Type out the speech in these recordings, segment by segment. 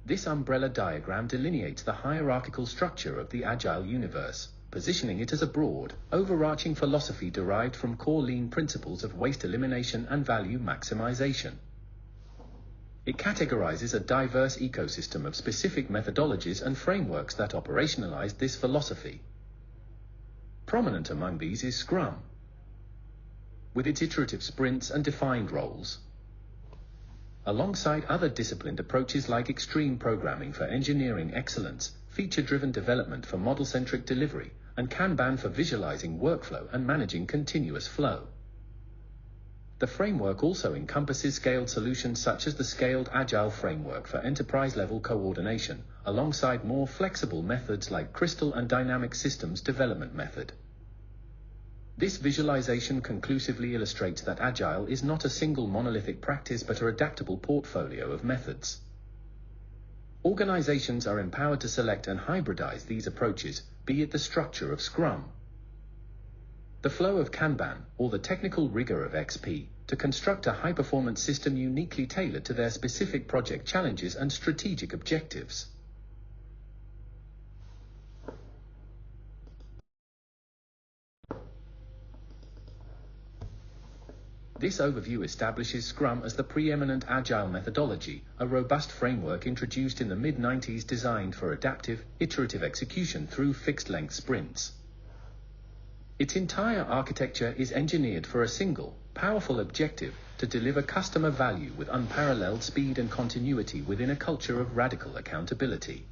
This umbrella diagram delineates the hierarchical structure of the Agile universe, positioning it as a broad, overarching philosophy derived from core lean principles of waste elimination and value maximization. It categorizes a diverse ecosystem of specific methodologies and frameworks that operationalize this philosophy. Prominent among these is Scrum, with its iterative sprints and defined roles, alongside other disciplined approaches like extreme programming for engineering excellence, feature-driven development for model-centric delivery, and Kanban for visualizing workflow and managing continuous flow. The framework also encompasses scaled solutions such as the Scaled Agile framework for enterprise-level coordination, alongside more flexible methods like Crystal and Dynamic Systems Development Method. This visualization conclusively illustrates that Agile is not a single monolithic practice but an adaptable portfolio of methods. Organizations are empowered to select and hybridize these approaches, be it the structure of Scrum, the flow of Kanban, or the technical rigor of XP, to construct a high-performance system uniquely tailored to their specific project challenges and strategic objectives. This overview establishes Scrum as the preeminent Agile methodology, a robust framework introduced in the mid-90s designed for adaptive, iterative execution through fixed-length sprints. Its entire architecture is engineered for a single, powerful objective: to deliver customer value with unparalleled speed and continuity within a culture of radical accountability.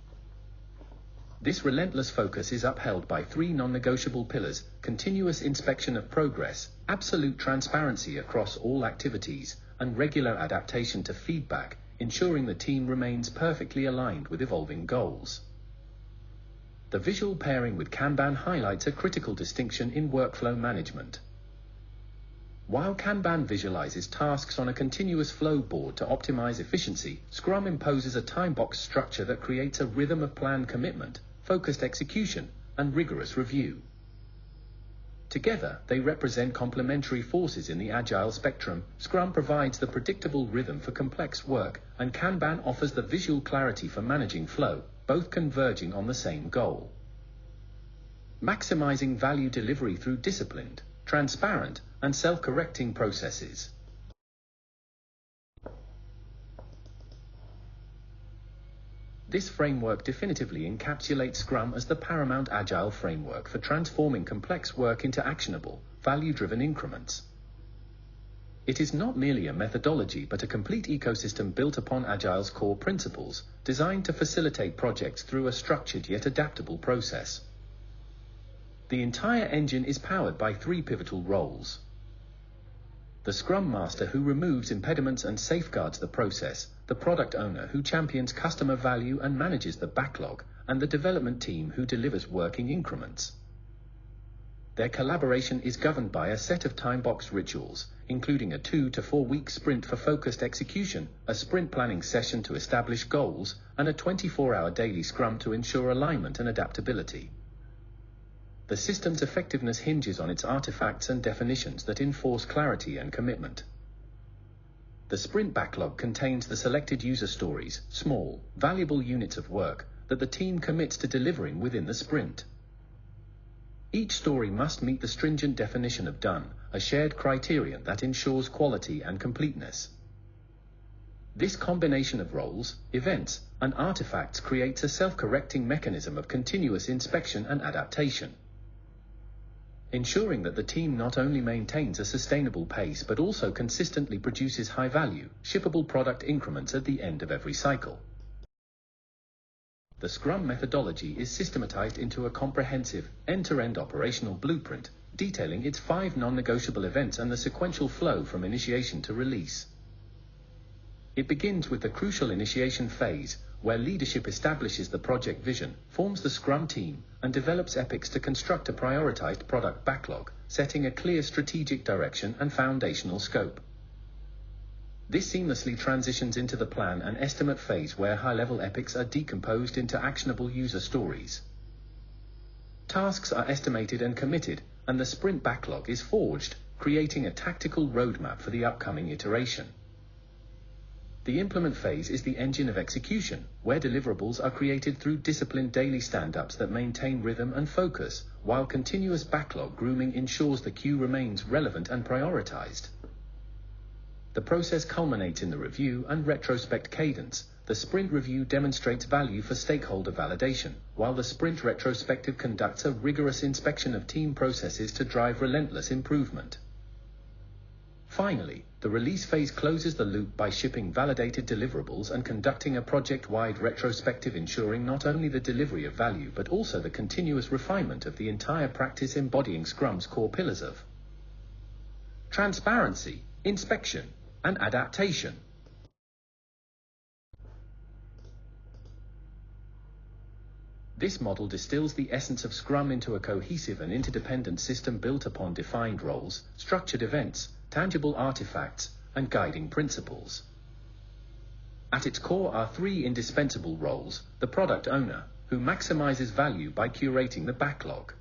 This relentless focus is upheld by three non-negotiable pillars: continuous inspection of progress, absolute transparency across all activities, and regular adaptation to feedback, ensuring the team remains perfectly aligned with evolving goals. The visual pairing with Kanban highlights a critical distinction in workflow management. While Kanban visualizes tasks on a continuous flow board to optimize efficiency, Scrum imposes a time-box structure that creates a rhythm of planned commitment, focused execution, and rigorous review. Together, they represent complementary forces in the Agile spectrum. Scrum provides the predictable rhythm for complex work, and Kanban offers the visual clarity for managing flow, both converging on the same goal: maximizing value delivery through disciplined, transparent, and self-correcting processes. This framework definitively encapsulates Scrum as the paramount Agile framework for transforming complex work into actionable, value-driven increments. It is not merely a methodology but a complete ecosystem built upon Agile's core principles, designed to facilitate projects through a structured yet adaptable process. The entire engine is powered by three pivotal roles: the Scrum Master, who removes impediments and safeguards the process; the Product Owner, who champions customer value and manages the backlog; and the Development Team, who delivers working increments. Their collaboration is governed by a set of time-box rituals, including a 2 to 4 week sprint for focused execution, a sprint planning session to establish goals, and a 24-hour daily Scrum to ensure alignment and adaptability. The system's effectiveness hinges on its artifacts and definitions that enforce clarity and commitment. The sprint backlog contains the selected user stories, small, valuable units of work, that the team commits to delivering within the sprint. Each story must meet the stringent definition of done, a shared criterion that ensures quality and completeness. This combination of roles, events, and artifacts creates a self-correcting mechanism of continuous inspection and adaptation, ensuring that the team not only maintains a sustainable pace but also consistently produces high-value, shippable product increments at the end of every cycle. The Scrum methodology is systematized into a comprehensive, end-to-end operational blueprint, detailing its 5 non-negotiable events and the sequential flow from initiation to release. It begins with the crucial initiation phase, where leadership establishes the project vision, forms the Scrum team, and develops epics to construct a prioritized product backlog, setting a clear strategic direction and foundational scope. This seamlessly transitions into the plan and estimate phase, where high-level epics are decomposed into actionable user stories. Tasks are estimated and committed, and the sprint backlog is forged, creating a tactical roadmap for the upcoming iteration. The implement phase is the engine of execution, where deliverables are created through disciplined daily stand-ups that maintain rhythm and focus, while continuous backlog grooming ensures the queue remains relevant and prioritized. The process culminates in the review and retrospect cadence. The sprint review demonstrates value for stakeholder validation, while the sprint retrospective conducts a rigorous inspection of team processes to drive relentless improvement. Finally, the release phase closes the loop by shipping validated deliverables and conducting a project-wide retrospective, ensuring not only the delivery of value but also the continuous refinement of the entire practice, embodying Scrum's core pillars of transparency, inspection, and adaptation. This model distills the essence of Scrum into a cohesive and interdependent system built upon defined roles, structured events, tangible artifacts, and guiding principles. At its core are three indispensable roles: the product owner, who maximizes value by curating the backlog;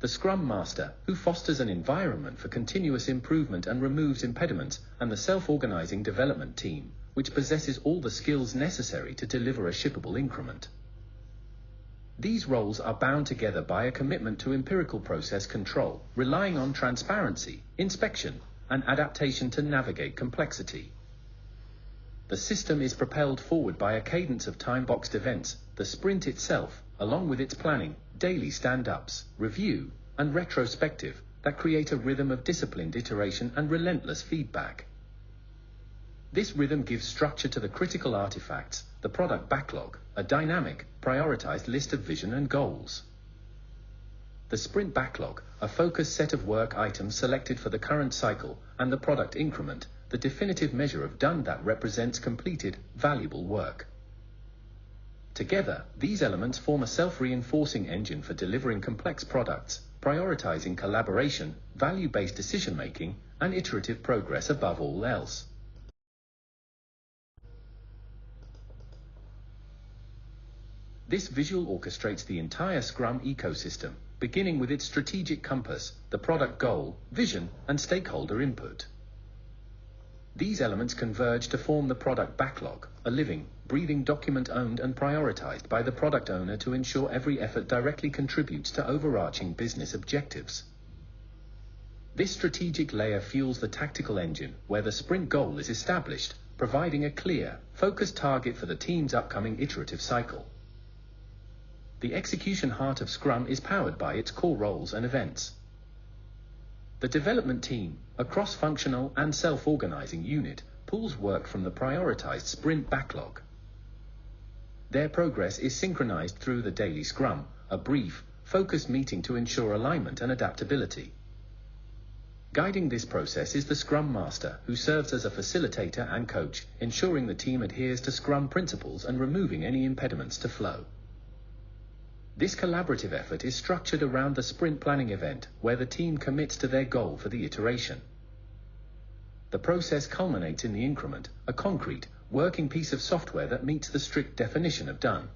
the Scrum Master, who fosters an environment for continuous improvement and removes impediments; and the self-organizing development team, which possesses all the skills necessary to deliver a shippable increment. These roles are bound together by a commitment to empirical process control, relying on transparency, inspection, and adaptation to navigate complexity. The system is propelled forward by a cadence of time-boxed events, the sprint itself, along with its planning, daily stand-ups, review, and retrospective, that create a rhythm of disciplined iteration and relentless feedback. This rhythm gives structure to the critical artifacts, the product backlog, a dynamic, prioritized list of vision and goals. The sprint backlog, a focused set of work items selected for the current cycle, and the product increment, the definitive measure of done that represents completed, valuable work. Together, these elements form a self-reinforcing engine for delivering complex products, prioritizing collaboration, value-based decision-making, and iterative progress above all else. This visual orchestrates the entire Scrum ecosystem, beginning with its strategic compass, the product goal, vision, and stakeholder input. These elements converge to form the product backlog, a living, breathing document owned and prioritized by the product owner to ensure every effort directly contributes to overarching business objectives. This strategic layer fuels the tactical engine, where the sprint goal is established, providing a clear, focused target for the team's upcoming iterative cycle. The execution heart of Scrum is powered by its core roles and events. The development team, a cross-functional and self-organizing unit, pulls work from the prioritized sprint backlog. Their progress is synchronized through the daily Scrum, a brief, focused meeting to ensure alignment and adaptability. Guiding this process is the Scrum Master, who serves as a facilitator and coach, ensuring the team adheres to Scrum principles and removing any impediments to flow. This collaborative effort is structured around the sprint planning event, where the team commits to their goal for the iteration. The process culminates in the increment, a concrete, working piece of software that meets the strict definition of done.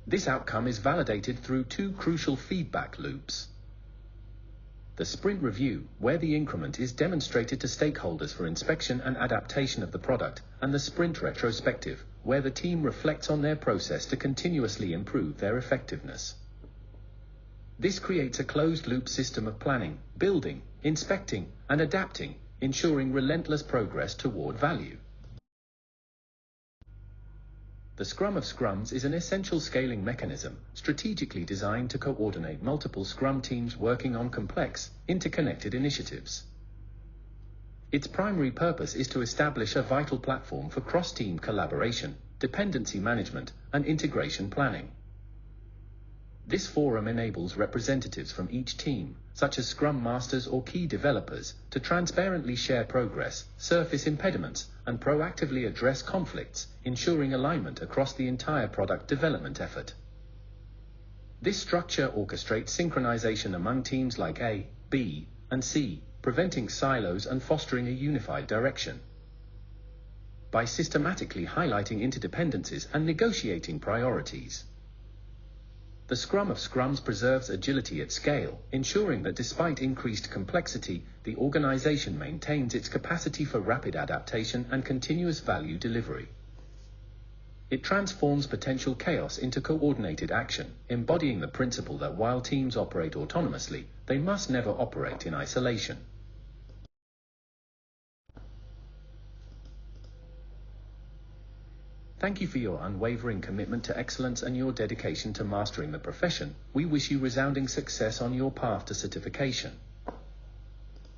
This outcome is validated through two crucial feedback loops. The sprint review, where the increment is demonstrated to stakeholders for inspection and adaptation of the product, and the sprint retrospective, where the team reflects on their process to continuously improve their effectiveness. This creates a closed-loop system of planning, building, inspecting, and adapting, ensuring relentless progress toward value. The Scrum of Scrums is an essential scaling mechanism, strategically designed to coordinate multiple Scrum teams working on complex, interconnected initiatives. Its primary purpose is to establish a vital platform for cross-team collaboration, dependency management, and integration planning. This forum enables representatives from each team, such as Scrum Masters or key developers, to transparently share progress, surface impediments, and proactively address conflicts, ensuring alignment across the entire product development effort. This structure orchestrates synchronization among teams like A, B, and C, preventing silos and fostering a unified direction. By systematically highlighting interdependencies and negotiating priorities, The Scrum of Scrums preserves agility at scale, ensuring that despite increased complexity, the organization maintains its capacity for rapid adaptation and continuous value delivery. It transforms potential chaos into coordinated action, embodying the principle that while teams operate autonomously, they must never operate in isolation. Thank you for your unwavering commitment to excellence and your dedication to mastering the profession. We wish you resounding success on your path to certification.